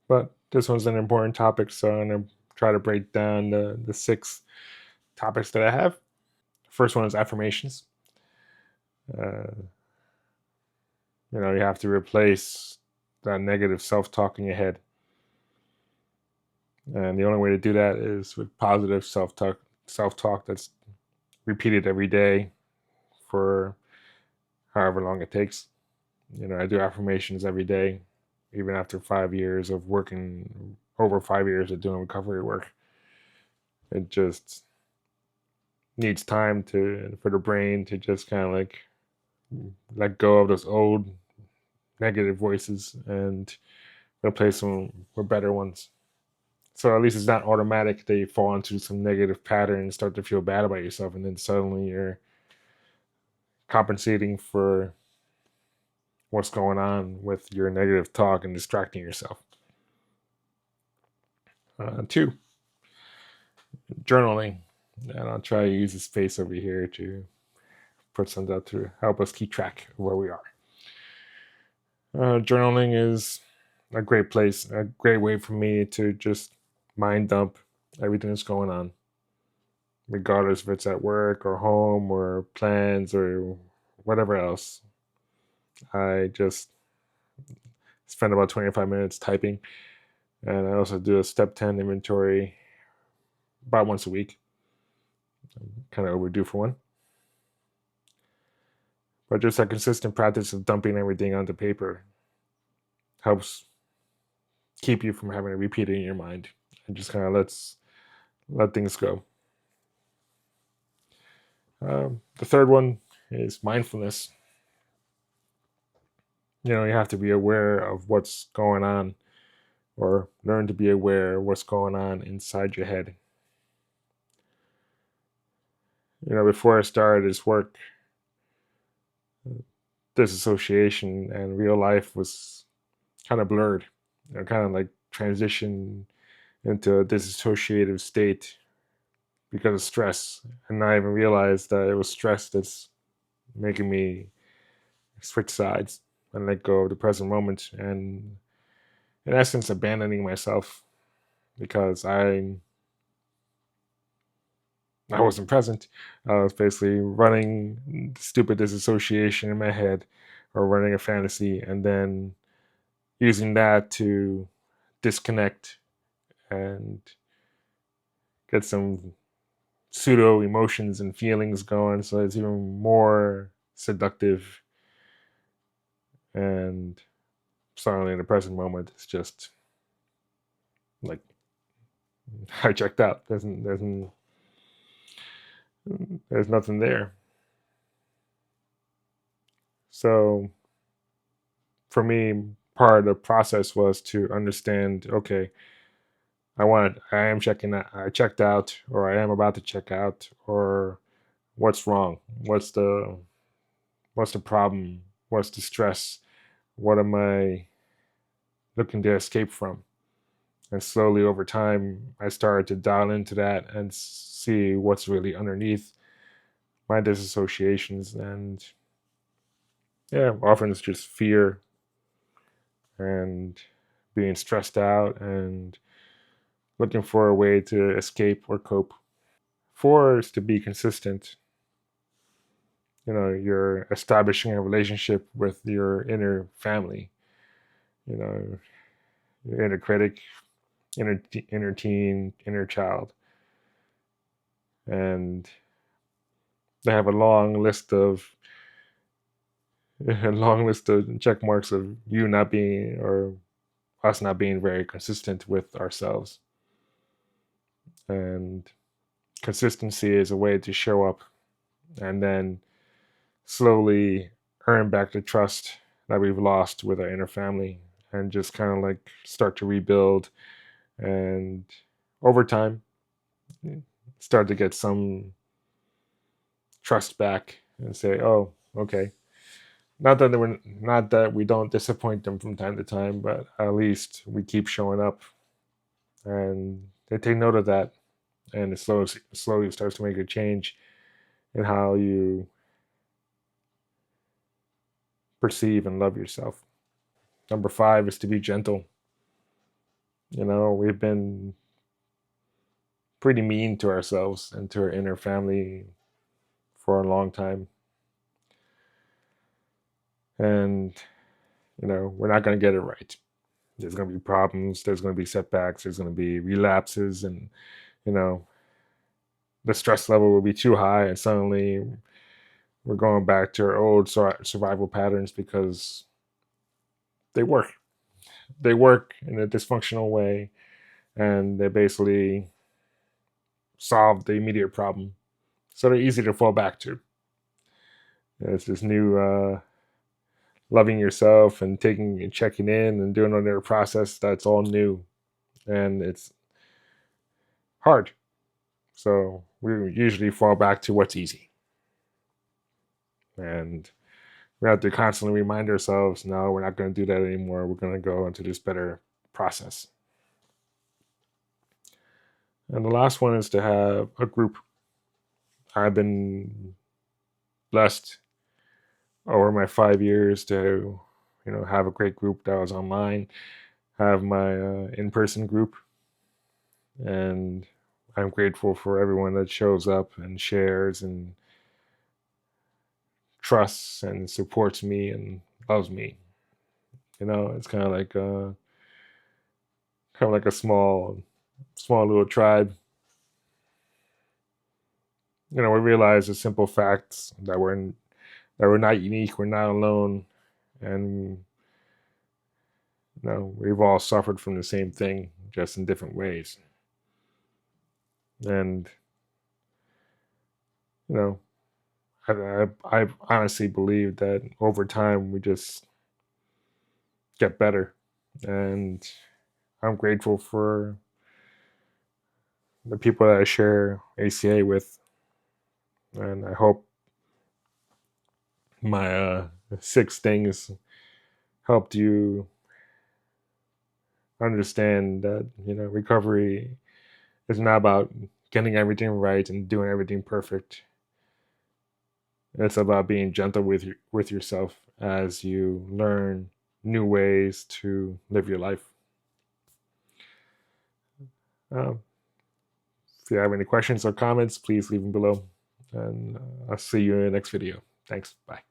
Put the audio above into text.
But this one's an important topic, so I'm going to try to break down the 6 topics that I have. The first one is affirmations. Uh, you have to replace that negative self-talk in your head. And the only way to do that is with positive self-talk that's repeated every day for however long it takes. I do affirmations every day, even after 5 years of working, over 5 years of doing recovery work. It just needs time for the brain to just kind of like let go of those old negative voices and replace them with better ones. So at least it's not automatic that you fall into some negative pattern and start to feel bad about yourself, and then suddenly you're compensating for what's going on with your negative talk and distracting yourself. 2, journaling. And I'll try to use the space over here to put something up to help us keep track of where we are. Journaling is a great place, a great way for me to just mind dump everything that's going on, regardless if it's at work or home or plans or whatever else. I just spend about 25 minutes typing, and I also do a step 10 inventory about once a week. I'm kind of overdue for one. But just a consistent practice of dumping everything onto paper helps keep you from having to repeat it in your mind, and just kind of let things go. The third one is mindfulness. You have to be aware of what's going on, or learn to be aware of what's going on inside your head. Before I started this work, disassociation and real life was kind of blurred. Kind of like transition into a disassociative state because of stress, and I even realized that it was stress that's making me switch sides and let go of the present moment, and in essence abandoning myself because I wasn't present. I was basically running stupid disassociation in my head, or running a fantasy, and then using that to disconnect and get some pseudo emotions and feelings going, so it's even more seductive. And suddenly in the present moment, it's just like I checked out. There's nothing there. So for me, part of the process was to understand, okay, I am checking out, I checked out, or I am about to check out, or what's wrong? What's the problem? What's the stress? What am I looking to escape from? And slowly over time, I started to dial into that and see what's really underneath my disassociations. And yeah, often it's just fear and being stressed out and looking for a way to escape or cope. 4 is to be consistent. You're establishing a relationship with your inner family, your inner critic, inner teen, inner child. And they have a long list of check marks of you not being, or us not being, very consistent with ourselves. And consistency is a way to show up and then slowly earn back the trust that we've lost with our inner family, and just kind of like start to rebuild, and over time start to get some trust back and say, oh, okay, not that we don't disappoint them from time to time, but at least we keep showing up, and they take note of that, and it slowly starts to make a change in how you perceive and love yourself. Number 5 is to be gentle. We've been pretty mean to ourselves and to our inner family for a long time. And, we're not going to get it right. There's going to be problems, there's going to be setbacks, there's going to be relapses, and, you know, the stress level will be too high, and suddenly we're going back to our old survival patterns because they work. They work in a dysfunctional way, and they basically solve the immediate problem. So they're easy to fall back to. It's this new loving yourself and taking and checking in and doing another process that's all new, and it's hard. So we usually fall back to what's easy, and we have to constantly remind ourselves, no, we're not going to do that anymore. We're going to go into this better process. And the last one is to have a group. I've been blessed over my 5 years to, have a great group that was online, have my in-person group, and I'm grateful for everyone that shows up and shares and trusts and supports me and loves me. It's kind of like a small little tribe. We realize the simple facts that we're not unique, we're not alone, and we've all suffered from the same thing, just in different ways. And I honestly believe that over time we just get better, and I'm grateful for the people that I share ACA with, and I hope my 6 things helped you understand that recovery is not about getting everything right and doing everything perfect. It's about being gentle with yourself as you learn new ways to live your life. Um, if you have any questions or comments, please leave them below. And I'll see you in the next video. Thanks. Bye.